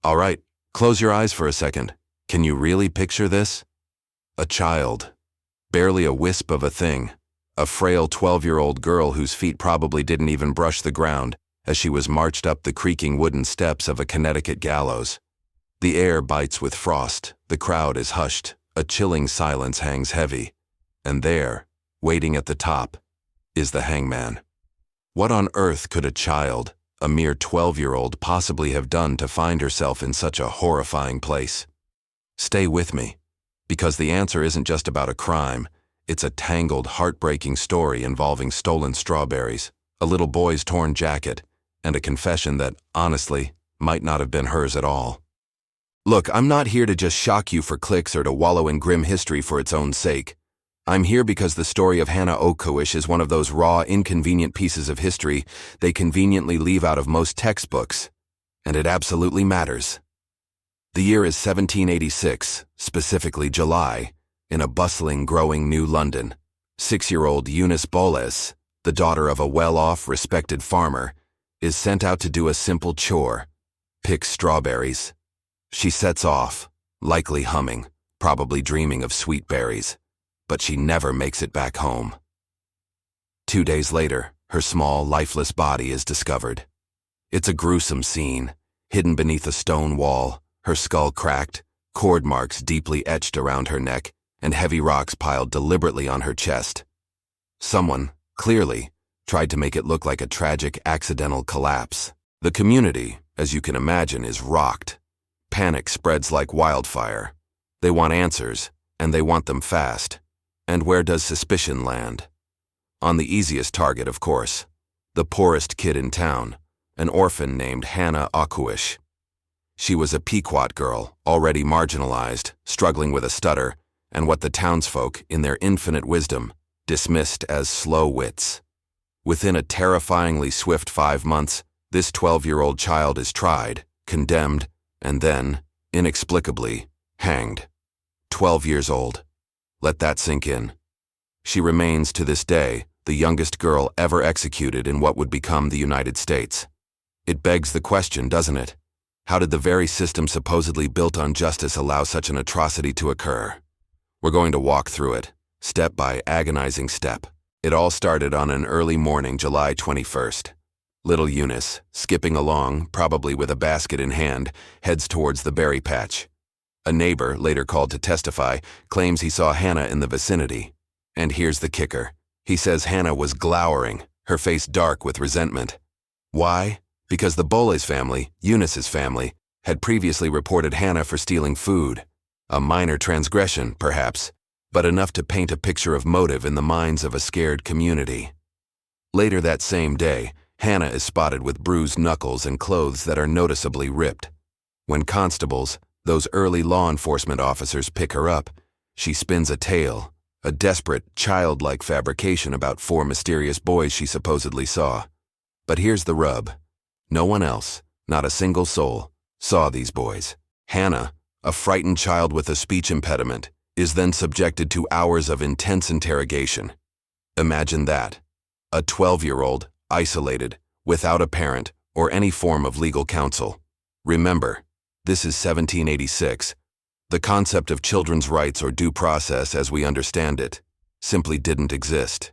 All right, close your eyes for a second. Can you really picture this? A child. Barely a wisp of a thing. A frail 12-year-old girl whose feet probably didn't even brush the ground as she was marched up the creaking wooden steps of a Connecticut gallows. The air bites with frost, the crowd is hushed, a chilling silence hangs heavy. And there, waiting at the top, is the hangman. What on earth could a child, a mere 12-year-old, possibly have done to find herself in such a horrifying place? Stay with me, because the answer isn't just about a crime. It's a tangled, heartbreaking story involving stolen strawberries, a little boy's torn jacket, and a confession that, honestly, might not have been hers at all. Look, I'm not here to just shock you for clicks or to wallow in grim history for its own sake. I'm here because the story of Hannah Ocuish is one of those raw, inconvenient pieces of history they conveniently leave out of most textbooks. And it absolutely matters. The year is 1786, specifically July, in a bustling, growing New London. 6-year-old Eunice Bolles, the daughter of a well-off, respected farmer, is sent out to do a simple chore: pick strawberries. She sets off, likely humming, probably dreaming of sweet berries, but she never makes it back home. 2 days later, her small, lifeless body is discovered. It's a gruesome scene, hidden beneath a stone wall, her skull cracked, cord marks deeply etched around her neck, and heavy rocks piled deliberately on her chest. Someone, clearly, tried to make it look like a tragic, accidental collapse. The community, as you can imagine, is rocked. Panic spreads like wildfire. They want answers, and they want them fast. And where does suspicion land? On the easiest target, of course. The poorest kid in town, an orphan named Hannah Ocuish. She was a Pequot girl, already marginalized, struggling with a stutter, and what the townsfolk, in their infinite wisdom, dismissed as slow wits. Within a terrifyingly swift 5 months, this 12-year-old child is tried, condemned, and then, inexplicably, hanged. 12 years old. Let that sink in. She remains, to this day, the youngest girl ever executed in what would become the United States. It begs the question, doesn't it? How did the very system supposedly built on justice allow such an atrocity to occur? We're going to walk through it, step by agonizing step. It all started on an early morning, July 21st. Little Eunice, skipping along, probably with a basket in hand, heads towards the berry patch. A neighbor, later called to testify, claims he saw Hannah in the vicinity. And here's the kicker. He says Hannah was glowering, her face dark with resentment. Why? Because the Bolles family, Eunice's family, had previously reported Hannah for stealing food. A minor transgression, perhaps, but enough to paint a picture of motive in the minds of a scared community. Later that same day, Hannah is spotted with bruised knuckles and clothes that are noticeably ripped. When constables, those early law enforcement officers, pick her up, she spins a tale, a desperate, childlike fabrication about 4 mysterious boys she supposedly saw. But here's the rub. No one else, not a single soul, saw these boys. Hannah, a frightened child with a speech impediment, is then subjected to hours of intense interrogation. Imagine that. A 12-year-old, isolated, without a parent or any form of legal counsel. Remember, this is 1786. The concept of children's rights or due process as we understand it simply didn't exist.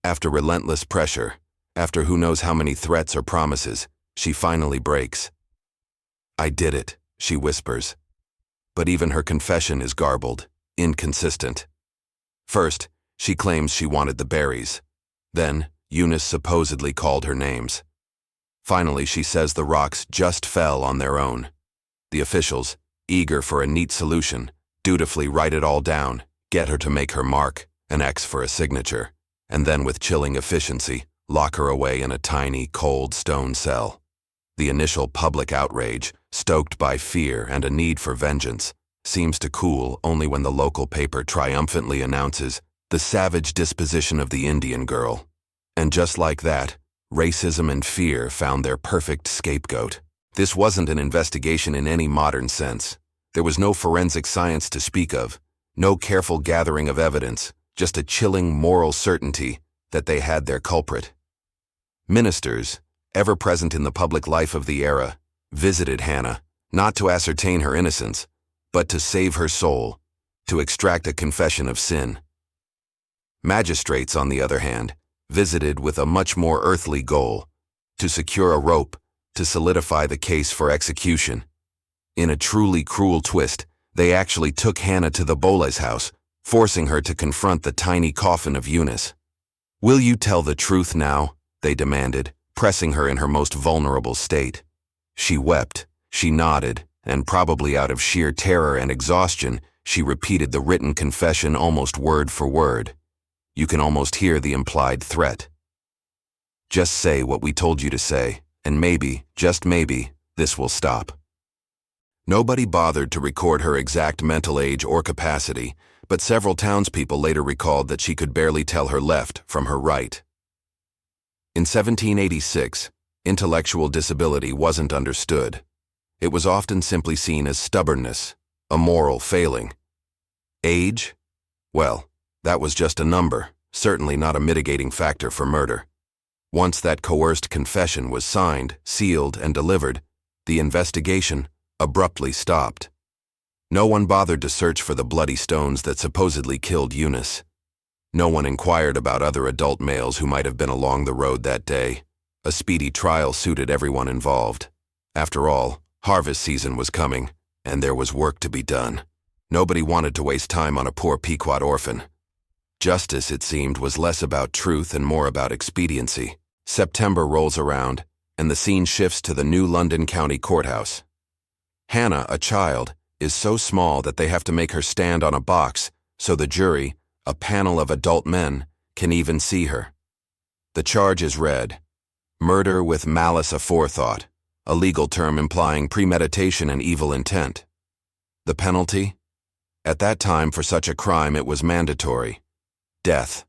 After relentless pressure, after who knows how many threats or promises, she finally breaks. "I did it," she whispers. But even her confession is garbled, inconsistent. First, she claims she wanted the berries. Then, Eunice supposedly called her names. Finally, she says the rocks just fell on their own. The officials, eager for a neat solution, dutifully write it all down, get her to make her mark, an X for a signature, and then with chilling efficiency, lock her away in a tiny, cold stone cell. The initial public outrage, stoked by fear and a need for vengeance, seems to cool only when the local paper triumphantly announces the savage disposition of the Indian girl. And just like that, racism and fear found their perfect scapegoat. This wasn't an investigation in any modern sense. There was no forensic science to speak of, no careful gathering of evidence, just a chilling moral certainty that they had their culprit. Ministers, ever present in the public life of the era, visited Hannah, not to ascertain her innocence, but to save her soul, to extract a confession of sin. Magistrates, on the other hand, visited with a much more earthly goal, to secure a rope, to solidify the case for execution. In a truly cruel twist, they actually took Hannah to the Bolles house, forcing her to confront the tiny coffin of Eunice. "Will you tell the truth now?" they demanded, pressing her in her most vulnerable state. She wept, she nodded, and probably out of sheer terror and exhaustion, she repeated the written confession almost word for word. You can almost hear the implied threat. "Just say what we told you to say, and maybe, just maybe, this will stop." Nobody bothered to record her exact mental age or capacity, but several townspeople later recalled that she could barely tell her left from her right. In 1786, intellectual disability wasn't understood. It was often simply seen as stubbornness, a moral failing. Age? Well, that was just a number, certainly not a mitigating factor for murder. Once that coerced confession was signed, sealed, and delivered, the investigation abruptly stopped. No one bothered to search for the bloody stones that supposedly killed Eunice. No one inquired about other adult males who might have been along the road that day. A speedy trial suited everyone involved. After all, harvest season was coming, and there was work to be done. Nobody wanted to waste time on a poor Pequot orphan. Justice, it seemed, was less about truth and more about expediency. September rolls around, and the scene shifts to the new London County Courthouse. Hannah, a child, is so small that they have to make her stand on a box so the jury, a panel of adult men, can even see her. The charge is read: murder with malice aforethought, a legal term implying premeditation and evil intent. The penalty? At that time, for such a crime, it was mandatory: death.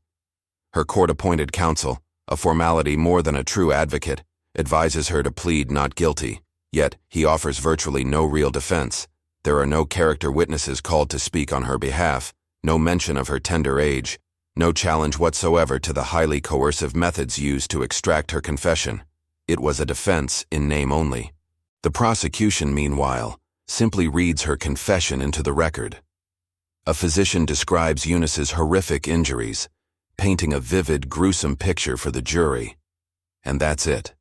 Her court-appointed counsel, a formality more than a true advocate, advises her to plead not guilty, yet he offers virtually no real defense. There are no character witnesses called to speak on her behalf, no mention of her tender age, no challenge whatsoever to the highly coercive methods used to extract her confession. It was a defense in name only. The prosecution, meanwhile, simply reads her confession into the record. A physician describes Eunice's horrific injuries, painting a vivid, gruesome picture for the jury. And that's it.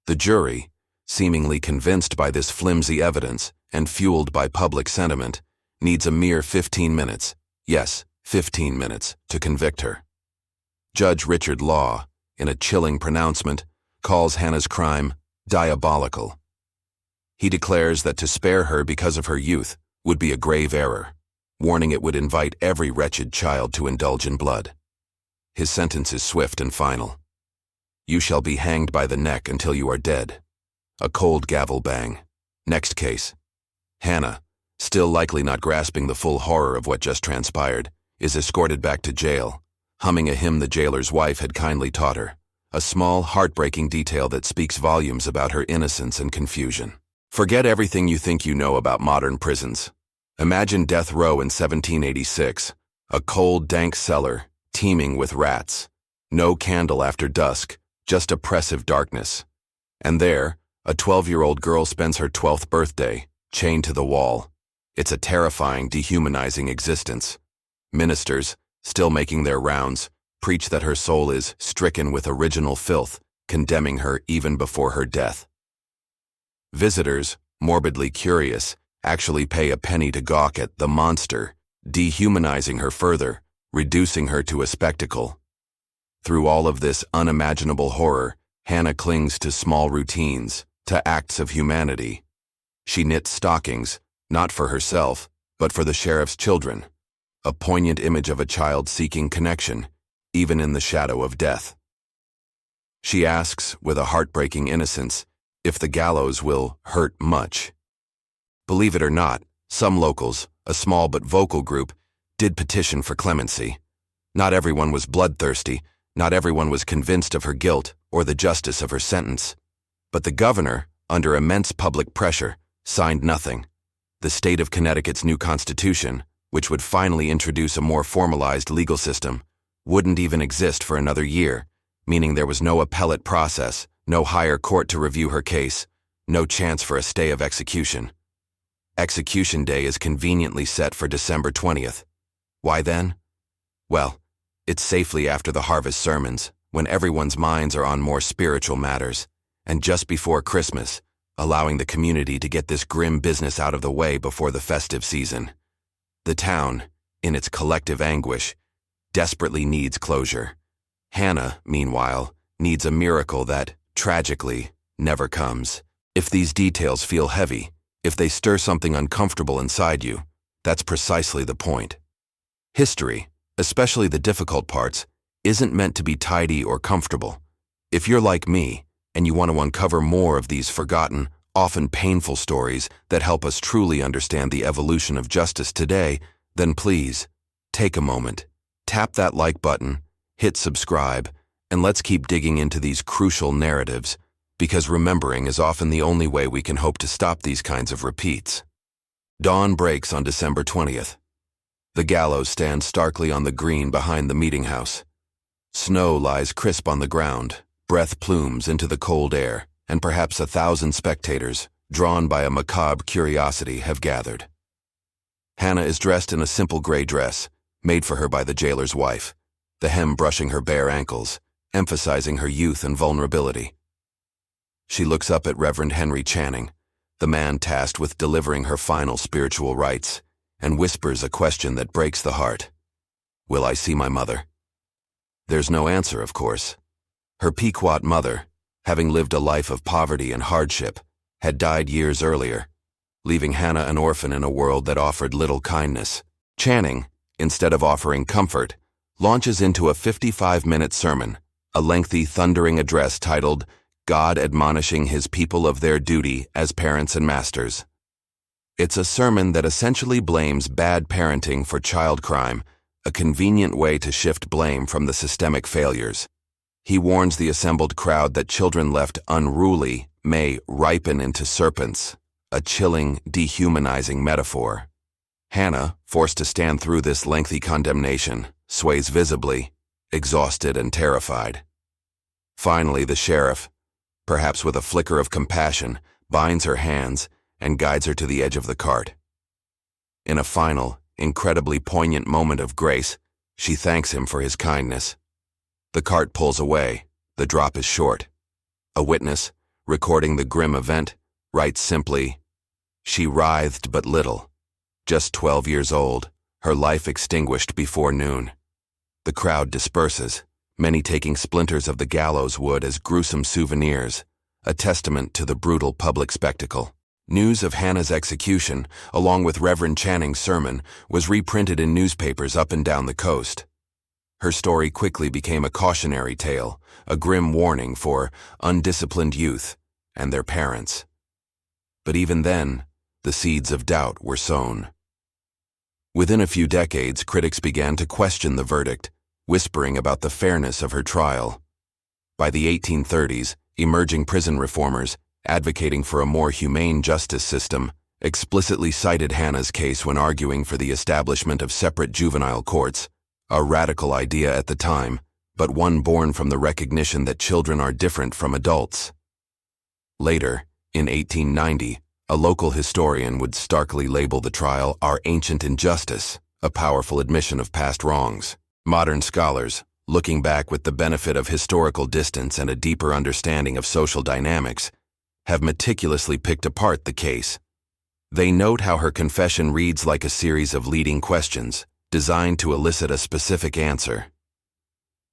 The jury, seemingly convinced by this flimsy evidence and fueled by public sentiment, needs a mere 15 minutes, yes, 15 minutes, to convict her. Judge Richard Law, in a chilling pronouncement, calls Hannah's crime diabolical. He declares that to spare her because of her youth would be a grave error, warning it would invite every wretched child to indulge in blood. His sentence is swift and final. You shall be hanged by the neck until you are dead. A cold gavel bang. Next case. Hannah, still likely not grasping the full horror of what just transpired, is escorted back to jail, humming a hymn the jailer's wife had kindly taught her, a small, heartbreaking detail that speaks volumes about her innocence and confusion. Forget everything you think you know about modern prisons. Imagine death row in 1786, a cold, dank cellar, teeming with rats. No candle after dusk, just oppressive darkness. And there, a 12-year-old girl spends her 12th birthday, chained to the wall. It's a terrifying, dehumanizing existence. Ministers, still making their rounds, preach that her soul is stricken with original filth, condemning her even before her death. Visitors, morbidly curious, actually pay a penny to gawk at the monster, dehumanizing her further, reducing her to a spectacle. Through all of this unimaginable horror, Hannah clings to small routines, to acts of humanity. She knits stockings, not for herself, but for the sheriff's children, a poignant image of a child seeking connection, even in the shadow of death. She asks, with a heartbreaking innocence, if the gallows will hurt much. Believe it or not, some locals, a small but vocal group, did petition for clemency. Not everyone was bloodthirsty, not everyone was convinced of her guilt or the justice of her sentence. But the governor, under immense public pressure, signed nothing. The state of Connecticut's new constitution, which would finally introduce a more formalized legal system, wouldn't even exist for another year, meaning there was no appellate process, no higher court to review her case, no chance for a stay of execution. Execution day is conveniently set for December 20th. Why then? Well, it's safely after the harvest sermons, when everyone's minds are on more spiritual matters, and just before Christmas, allowing the community to get this grim business out of the way before the festive season. The town, in its collective anguish, desperately needs closure. Hannah, meanwhile, needs a miracle that, tragically, never comes. If these details feel heavy, if they stir something uncomfortable inside you, that's precisely the point. History, especially the difficult parts, isn't meant to be tidy or comfortable. If you're like me, and you want to uncover more of these forgotten, often painful stories that help us truly understand the evolution of justice today, then please, take a moment, tap that like button, hit subscribe, and let's keep digging into these crucial narratives, because remembering is often the only way we can hope to stop these kinds of repeats. Dawn breaks on December 20th. The gallows stands starkly on the green behind the meeting house. Snow lies crisp on the ground, breath plumes into the cold air, and perhaps 1,000 spectators, drawn by a macabre curiosity, have gathered. Hannah is dressed in a simple gray dress, made for her by the jailer's wife, the hem brushing her bare ankles, emphasizing her youth and vulnerability. She looks up at Reverend Henry Channing, the man tasked with delivering her final spiritual rites, and whispers a question that breaks the heart. Will I see my mother? There's no answer, of course. Her Pequot mother, having lived a life of poverty and hardship, had died years earlier, leaving Hannah an orphan in a world that offered little kindness. Channing, instead of offering comfort, launches into a 55-minute sermon, a lengthy, thundering address titled, God Admonishing His People of Their Duty as Parents and Masters. It's a sermon that essentially blames bad parenting for child crime, a convenient way to shift blame from the systemic failures. He warns the assembled crowd that children left unruly may ripen into serpents, a chilling, dehumanizing metaphor. Hannah, forced to stand through this lengthy condemnation, sways visibly, exhausted and terrified. Finally, the sheriff, perhaps with a flicker of compassion, binds her hands and guides her to the edge of the cart. In a final, incredibly poignant moment of grace, she thanks him for his kindness. The cart pulls away. The drop is short. A witness, recording the grim event, writes simply, "She writhed but little. Just 12 years old, her life extinguished before noon." The crowd disperses, many taking splinters of the gallows wood as gruesome souvenirs, a testament to the brutal public spectacle. News of Hannah's execution, along with Reverend Channing's sermon, was reprinted in newspapers up and down the coast. Her story quickly became a cautionary tale, a grim warning for undisciplined youth and their parents. But even then, the seeds of doubt were sown. Within a few decades, critics began to question the verdict, whispering about the fairness of her trial. By the 1830s, emerging prison reformers, advocating for a more humane justice system, explicitly cited Hannah's case when arguing for the establishment of separate juvenile courts, a radical idea at the time, but one born from the recognition that children are different from adults. Later, in 1890, a local historian would starkly label the trial our ancient injustice, a powerful admission of past wrongs. Modern scholars, looking back with the benefit of historical distance and a deeper understanding of social dynamics, have meticulously picked apart the case. They note how her confession reads like a series of leading questions, designed to elicit a specific answer.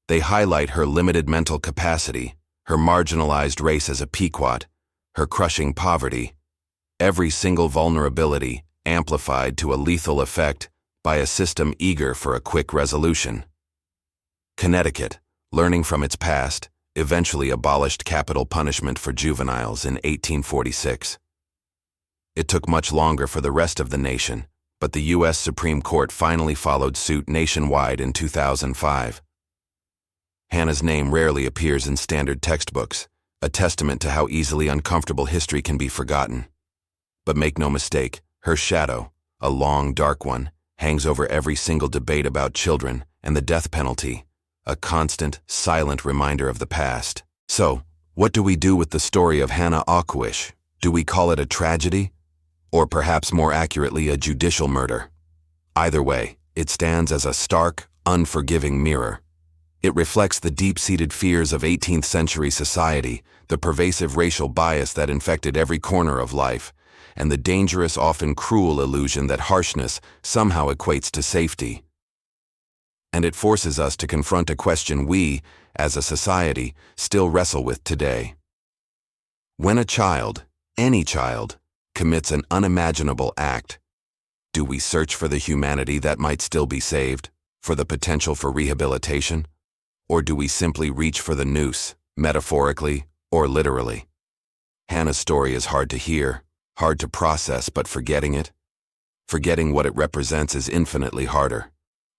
They highlight her limited mental capacity, her marginalized race as a Pequot, her crushing poverty, every single vulnerability amplified to a lethal effect by a system eager for a quick resolution. Connecticut, learning from its past, eventually abolished capital punishment for juveniles in 1846. It took much longer for the rest of the nation, but the U.S. Supreme Court finally followed suit nationwide in 2005. Hannah's name rarely appears in standard textbooks, a testament to how easily uncomfortable history can be forgotten. But make no mistake, her shadow, a long, dark one, hangs over every single debate about children and the death penalty, a constant, silent reminder of the past. So, what do we do with the story of Hannah Ocuish? Do we call it a tragedy? or perhaps more accurately, a judicial murder. Either way, it stands as a stark, unforgiving mirror. It reflects the deep-seated fears of 18th century society, the pervasive racial bias that infected every corner of life, and the dangerous, often cruel illusion that harshness somehow equates to safety. And it forces us to confront a question we, as a society, still wrestle with today. When a child, any child, commits an unimaginable act, do we search for the humanity that might still be saved, for the potential for rehabilitation? Or do we simply reach for the noose, metaphorically or literally? Hannah's story is hard to hear, hard to process, but forgetting what it represents is infinitely harder.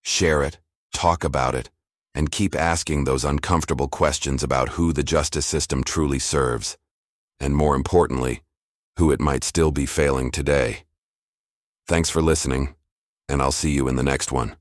Share it, talk about it, and keep asking those uncomfortable questions about who the justice system truly serves, and more importantly, who it might still be failing today. Thanks for listening, and I'll see you in the next one.